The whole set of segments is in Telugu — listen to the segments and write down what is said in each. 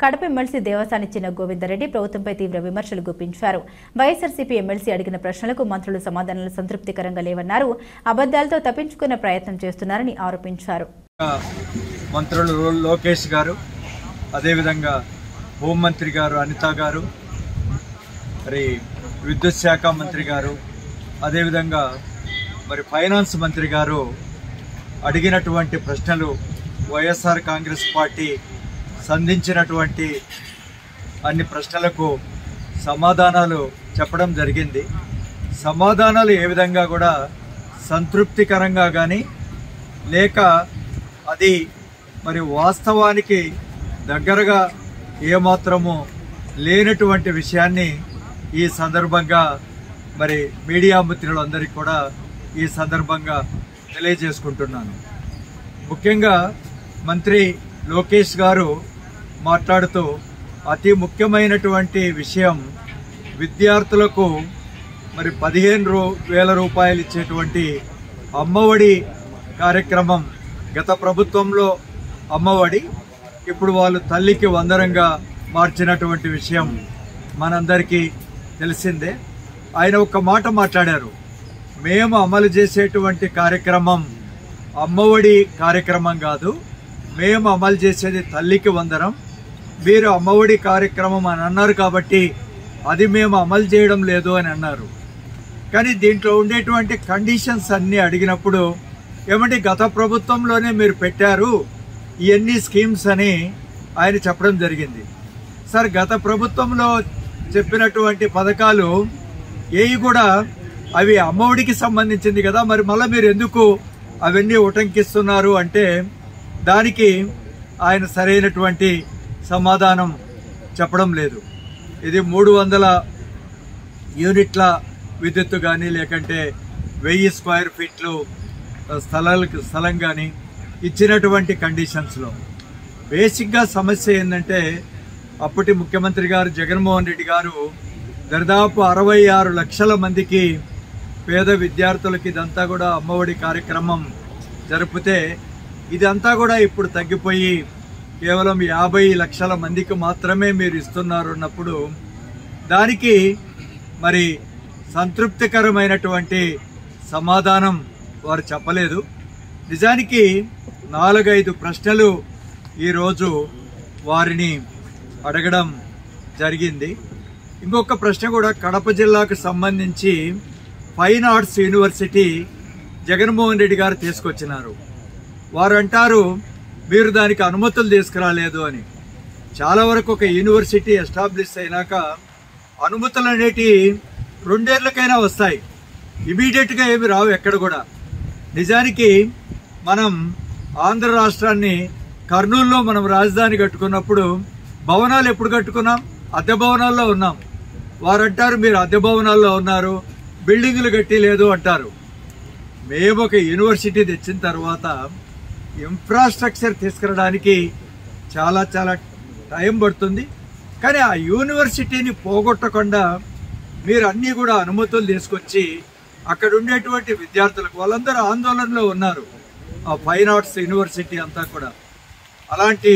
కడప ఎమ్మెల్సీ దేవసాని చిన్న గోవిందరెడ్డి ప్రభుత్వంపై తీవ్ర విమర్శలు గుప్పించారు. వైఎస్ఆర్సీపీ ఎమ్మెల్సీ అడిగిన ప్రశ్నలకు మంత్రులు సమాధానాలు సంతృప్తికరంగా లేవన్నారు. అబద్దాలతో తప్పించుకునే ప్రయత్నం చేస్తున్నారని ఆరోపించారు. మంత్రులు లోకేష్ గారు, అదేవిధంగా హోంమంత్రి గారు అనిత గారు, మరి విద్యుత్ శాఖ మంత్రి గారు, అదేవిధంగా మరి ఫైనాన్స్ మంత్రి గారు అడిగినటువంటి ప్రశ్నలు వైఎస్ఆర్ కాంగ్రెస్ పార్టీ సంధించినటువంటి అన్ని ప్రశ్నలకు సమాధానాలు చెప్పడం జరిగింది. సమాధానాలు ఏ విధంగా కూడా సంతృప్తికరంగా కానీ లేక అది మరి వాస్తవానికి దగ్గరగా ఏమాత్రము లేనటువంటి విషయాన్ని ఈ సందర్భంగా మరి మీడియా మిత్రులందరికీ కూడా ఈ సందర్భంగా తెలియజేసుకుంటున్నాను. ముఖ్యంగా మంత్రి లోకేష్ గారు మాట్లాడుతూ అతి ముఖ్యమైనటువంటి విషయం విద్యార్థులకు మరి 15,000 రూపాయలు ఇచ్చేటువంటి అమ్మఒడి కార్యక్రమం గత ప్రభుత్వంలో అమ్మఒడి ఇప్పుడు వాళ్ళు తల్లికి వందనంగా మార్చినటువంటి విషయం మనందరికీ తెలిసిందే. ఆయన ఒక్క మాట మాట్లాడారు, మేము అమలు చేసేటువంటి కార్యక్రమం అమ్మఒడి కార్యక్రమం కాదు, మేము అమలు చేసేది తల్లికి వందనం. మీరు అమ్మఒడి కార్యక్రమం అని అన్నారు కాబట్టి అది మేము అమలు చేయడం లేదు అని అన్నారు. కానీ దీంట్లో ఉండేటువంటి కండిషన్స్ అన్నీ అడిగినప్పుడు ఏమంటే గత ప్రభుత్వంలోనే మీరు పెట్టారు ఇవన్నీ స్కీమ్స్ అని ఆయన చెప్పడం జరిగింది. సార్, గత ప్రభుత్వంలో చెప్పినటువంటి పథకాలు ఏవి కూడా అవి అమ్మఒడికి సంబంధించింది కదా, మరి మళ్ళీ మీరు ఎందుకు అవన్నీ ఉటంకిస్తున్నారు అంటే దానికి ఆయన సరైనటువంటి సమాధానం చెప్పడం లేదు. ఇది 300 యూనిట్ల విద్యుత్తు కానీ లేకంటే 1000 స్క్వేర్ ఫీట్లు స్థలం కానీ ఇచ్చినటువంటి కండిషన్స్లో బేసిక్గా సమస్య ఏంటంటే అప్పటి ముఖ్యమంత్రి గారు జగన్మోహన్ రెడ్డి గారు దాదాపు 66 లక్షల మందికి పేద విద్యార్థులకి ఇదంతా కూడా అమ్మఒడి కార్యక్రమం జరిపితే ఇదంతా కూడా ఇప్పుడు తగ్గిపోయి కేవలం 50 లక్షల మందికి మాత్రమే మీరు ఇస్తున్నారు అన్నప్పుడు దానికి మరి సంతృప్తికరమైనటువంటి సమాధానం వారు చెప్పలేదు. నిజానికి 4-5 ప్రశ్నలు ఈరోజు వారిని అడగడం జరిగింది. ఇంకొక ప్రశ్న కూడా కడప జిల్లాకు సంబంధించి fine arts university Jaganmohan Reddy గారు తీసుకొచ్చినారు. వారు అంటారు మీరు దానికి అనుమతులు తీసుకురాలేదు అని. చాలా వరకు ఒక యూనివర్సిటీ ఎస్టాబ్లిష్ అయినాక అనుమతులు అనేటివి 2 ఏళ్లకైనా వస్తాయి, ఇమీడియట్గా ఏమి రావు ఎక్కడ కూడా. నిజానికి మనం ఆంధ్ర రాష్ట్రాన్ని కర్నూలులో మనం రాజధాని కట్టుకున్నప్పుడు భవనాలు ఎప్పుడు కట్టుకున్నాం? అద్దె భవనాల్లో ఉన్నాం. వారు అంటారు మీరు అద్దె భవనాల్లో ఉన్నారు, బిల్డింగులు కట్టి లేదు అంటారు. మేము ఒక యూనివర్సిటీ తెచ్చిన తర్వాత ఇన్ఫ్రాస్ట్రక్చర్ తీసుకురావడానికి చాలా టైం పడుతుంది. కానీ ఆ యూనివర్సిటీని పోగొట్టకుండా మీరు అన్నీ కూడా అనుమతులు తీసుకొచ్చి అక్కడ ఉండేటువంటి విద్యార్థులకు వాళ్ళందరూ ఆందోళనలో ఉన్నారు. ఆ ఫైన్ ఆర్ట్స్ యూనివర్సిటీ అంతా కూడా అలాంటి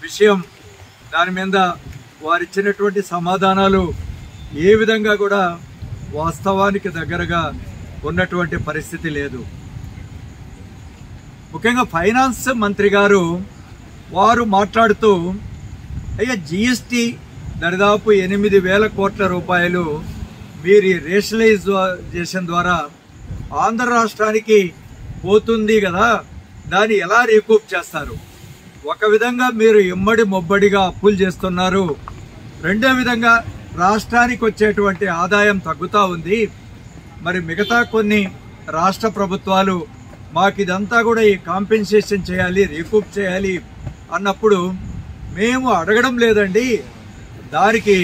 విషయం దాని మీద వారు ఇచ్చినటువంటి సమాధానాలు ఏ విధంగా కూడా వాస్తవానికి దగ్గరగా ఉన్నటువంటి పరిస్థితి లేదు. ముఖ్యంగా ఫైనాన్స్ మంత్రి గారు వారు మాట్లాడుతూ అయ్యా జిఎస్టీ దాదాపు 8,000 కోట్ల రూపాయలు మీరు ఈ రేషనలైజేషన్ ద్వారా ఆంధ్ర రాష్ట్రానికి పోతుంది కదా, దాన్ని ఎలా రీకూప్ చేస్తారు? ఒక విధంగా మీరు ఇమ్మడి మొబ్బడిగా అప్పులు చేస్తున్నారు, రెండో విధంగా రాష్ట్రానికి వచ్చేటువంటి ఆదాయం తగ్గుతూ ఉంది. మరి మిగతా కొన్ని రాష్ట్ర ప్రభుత్వాలు మాకు ఇదంతా కూడా ఈ కాంపెన్సేషన్ చేయాలి, రీకూప్ చేయాలి అన్నప్పుడు మేము అడగడం లేదండి. దానికి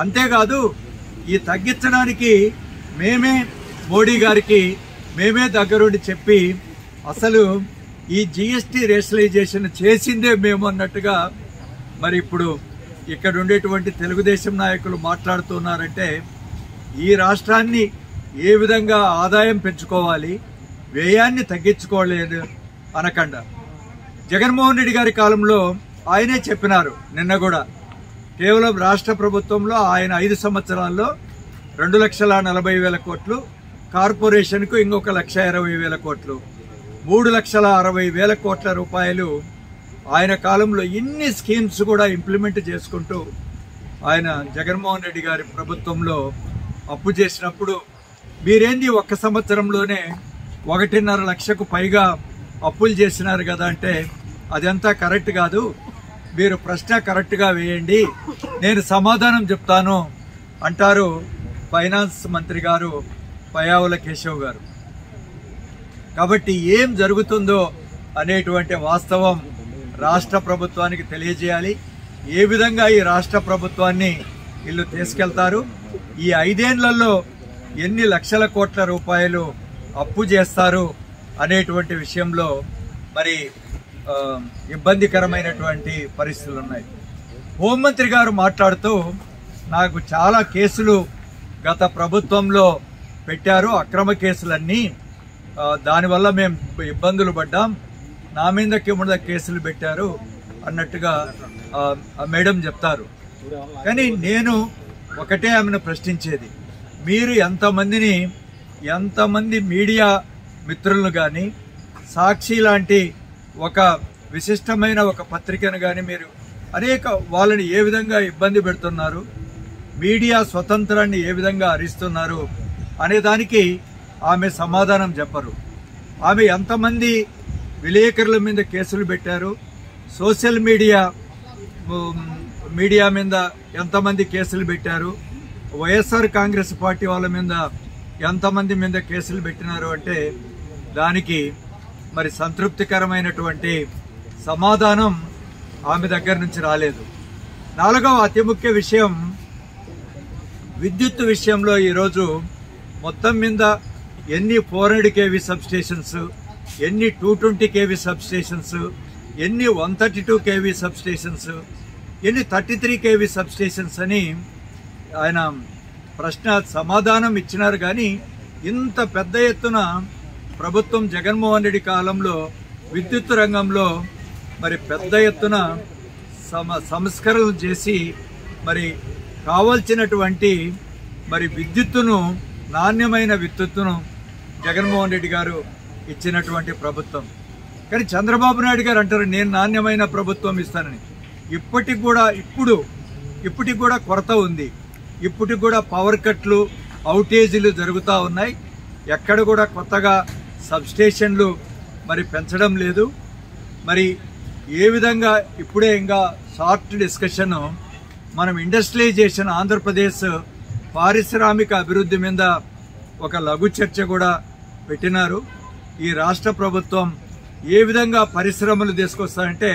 అంతేకాదు ఈ తగ్గించడానికి మేమే మోడీ గారికి మేమే దగ్గరుండి చెప్పి అసలు ఈ జిఎస్టీ రేషనలైజేషన్ చేసిందే మేము అన్నట్టుగా మరి ఇప్పుడు ఇక్కడ ఉండేటువంటి తెలుగుదేశం నాయకులు మాట్లాడుతున్నారంటే ఈ రాష్ట్రాన్ని ఏ విధంగా ఆదాయం పెంచుకోవాలి, వ్యయాన్ని తగ్గించుకోలేదు అనకుండా. జగన్మోహన్ రెడ్డి గారి కాలంలో ఆయనే చెప్పినారు నిన్న కూడా. కేవలం రాష్ట్ర ప్రభుత్వంలో ఆయన 5 సంవత్సరాల్లో 2,40,000 కోట్లు, కార్పొరేషన్కు ఇంకొక 1,20,000 కోట్లు, 3,60,000 కోట్ల రూపాయలు ఆయన కాలంలో ఇన్ని స్కీమ్స్ కూడా ఇంప్లిమెంట్ చేసుకుంటూ ఆయన జగన్మోహన్ రెడ్డి గారి ప్రభుత్వంలో అప్పు చేసినప్పుడు మీరేంది 1 సంవత్సరంలోనే 1.5 లక్షకు పైగా అప్పులు చేసినారు కదా అంటే అదంతా కరెక్ట్ కాదు, మీరు ప్రశ్న కరెక్ట్గా వేయండి, నేను సమాధానం చెప్తాను అంటారు ఫైనాన్స్ మంత్రి గారు పయ్యావుల కేశవ్ గారు. కాబట్టి ఏం జరుగుతుందో అనేటువంటి వాస్తవం రాష్ట్ర ప్రభుత్వానికి తెలియజేయాలి. ఏ విధంగా ఈ రాష్ట్ర ప్రభుత్వాన్ని వీళ్ళు తీసుకెళ్తారు, ఈ 5 ఏళ్లలో ఎన్ని లక్షల కోట్ల రూపాయలు అప్పు చేస్తారు అనేటువంటి విషయంలో మరి ఇబ్బందికరమైనటువంటి పరిస్థితులు ఉన్నాయి. హోంమంత్రి గారు మాట్లాడుతూ నాకు చాలా కేసులు గత ప్రభుత్వంలో పెట్టారు, అక్రమ కేసులన్నీ, దానివల్ల మేము ఇబ్బందులు పడ్డాం, నా మీద కేసులు పెట్టారు అన్నట్టుగా మేడం చెప్తారు. కానీ నేను ఒకటే ఆమెను ప్రశ్నించేది, మీరు ఎంతమంది మీడియా మిత్రులను కానీ, సాక్షి లాంటి ఒక విశిష్టమైన ఒక పత్రికను కానీ మీరు వాళ్ళని ఏ విధంగా ఇబ్బంది పెడుతున్నారు, మీడియా స్వతంత్రాన్ని ఏ విధంగా హరిస్తున్నారు అనే దానికి ఆమె సమాధానం చెప్పరు. ఆమె ఎంతమంది విలేకరుల మీద కేసులు పెట్టారు, సోషల్ మీడియా మీద ఎంతమంది కేసులు పెట్టారు, వైఎస్ఆర్ కాంగ్రెస్ పార్టీ వాళ్ళ మీద ఎంతమంది మీద కేసులు పెట్టినారు అంటే దానికి మరి సంతృప్తికరమైనటువంటి సమాధానం ఆమె దగ్గర నుంచి రాలేదు. 4వ అతి ముఖ్య విషయం, విద్యుత్ విషయంలో ఈరోజు మొత్తం మీద ఎన్ని 400 kV సబ్స్టేషన్స్, ఎన్ని 220 kV సబ్స్టేషన్స్, ఎన్ని 132 kV సబ్స్టేషన్స్, ఎన్ని 33 kV సబ్స్టేషన్స్ అని ఆయన ప్రశ్న సమాధానం ఇచ్చినారు. కానీ ఇంత పెద్ద ఎత్తున ప్రభుత్వం జగన్మోహన్ రెడ్డి కాలంలో విద్యుత్ రంగంలో మరి పెద్ద ఎత్తున సంస్కరణలు చేసి మరి కావాల్సినటువంటి మరి విద్యుత్తును, నాణ్యమైన విద్యుత్తును జగన్మోహన్ రెడ్డి గారు ఇచ్చినటువంటి ప్రభుత్వం. కానీ చంద్రబాబు నాయుడు గారు అంటారు నేను నాణ్యమైన ప్రభుత్వం ఇస్తానని. ఇప్పటికి కూడా కొరత ఉంది, ఇప్పటికి కూడా పవర్ కట్లు, అవుటేజీలు జరుగుతూ ఉన్నాయి. ఎక్కడ కూడా కొత్తగా సబ్స్టేషన్లు మరి పెంచడం లేదు. మరి ఏ విధంగా ఇప్పుడే ఇంకా షార్ట్ డిస్కషన్ మనం ఇండస్ట్రియలైజేషన్, ఆంధ్రప్రదేశ్ పారిశ్రామిక అభివృద్ధి మీద ఒక లఘు చర్చ కూడా పెట్టినారు. ఈ రాష్ట్ర ప్రభుత్వం ఏ విధంగా పరిశ్రమలు తీసుకొస్తారంటే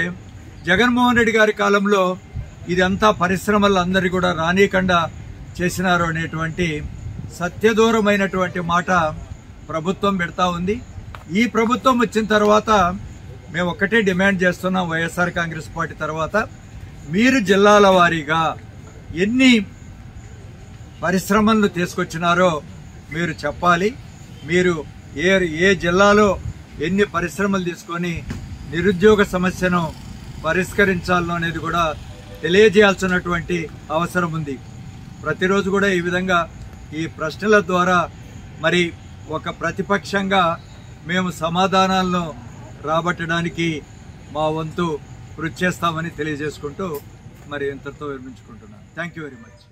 జగన్మోహన్ రెడ్డి గారి కాలంలో ఇదంతా పరిశ్రమలు అందరి కూడా రానీయకుండా చేసినారు అనేటువంటి సత్యదూరమైనటువంటి మాట ప్రభుత్వం పెడతా ఉంది. ఈ ప్రభుత్వం వచ్చిన తర్వాత మేము ఒకటే డిమాండ్ చేస్తున్నాం, వైఎస్ఆర్ కాంగ్రెస్ పార్టీ తర్వాత మీరు జిల్లాల వారీగా ఎన్ని పరిశ్రమలను తీసుకొచ్చినారో మీరు చెప్పాలి. మీరు ఏ జిల్లాలో ఎన్ని పరిశ్రమలు తీసుకొని నిరుద్యోగ సమస్యను పరిష్కరించాలో అనేది కూడా తెలియజేయాల్సినటువంటి అవసరం ఉంది. ప్రతిరోజు కూడా ఈ విధంగా ఈ ప్రశ్నల ద్వారా మరి ఒక ప్రతిపక్షంగా మేము సమాధానాలను రాబట్టడానికి మా వంతు కృషి చేస్తామని తెలియజేసుకుంటూ మరి ఇంతతో విరమించుకుంటున్నాను. Thank you very much.